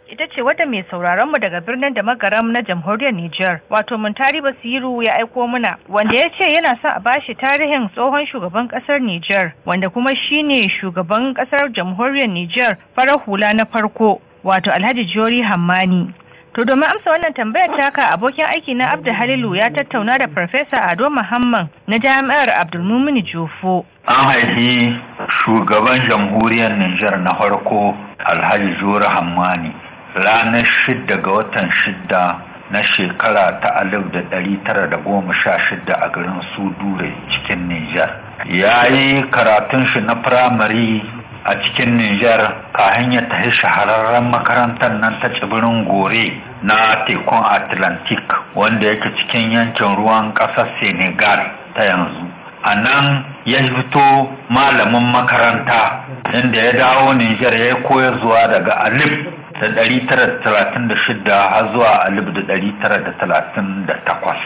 ita ce wadda mai sauraron mu daga birnin da magaram na jamhuriyar Nijar wato Muntari Basiru ya aiko muna wanda ya ce yana son a bashi tarihin tsohon shugaban kasar Nijar wanda kuma shine shugaban kasar jamhuriyar Nijar farar hula na farko wato Alhaji Jori Hamani. To domin amsa wannan tambayar taka abokin aiki na Abdu Halilu ya tattauna da Farfesa Ado Muhammad na Jami'ar Abdulmumini Jofo. An haifi shugaban jamhuriyar Nijar na farko Alhaji Jori Hamani ranar 6 ga watan 6 na shekara ta 1916 a garin Sudure cikin Nijar. Ya yi karatun shi na firamare a cikin Nijar kafin ya tafi shahararren makarantar nan ta tsibirin Gore na tekun Atlantic wanda yake cikin yankin ruwan ƙasar Senegal ta yanzu. A nan ya fito malamin makaranta inda ya dawo Nijar ya koya zuwa daga 1936 har zuwa 1938.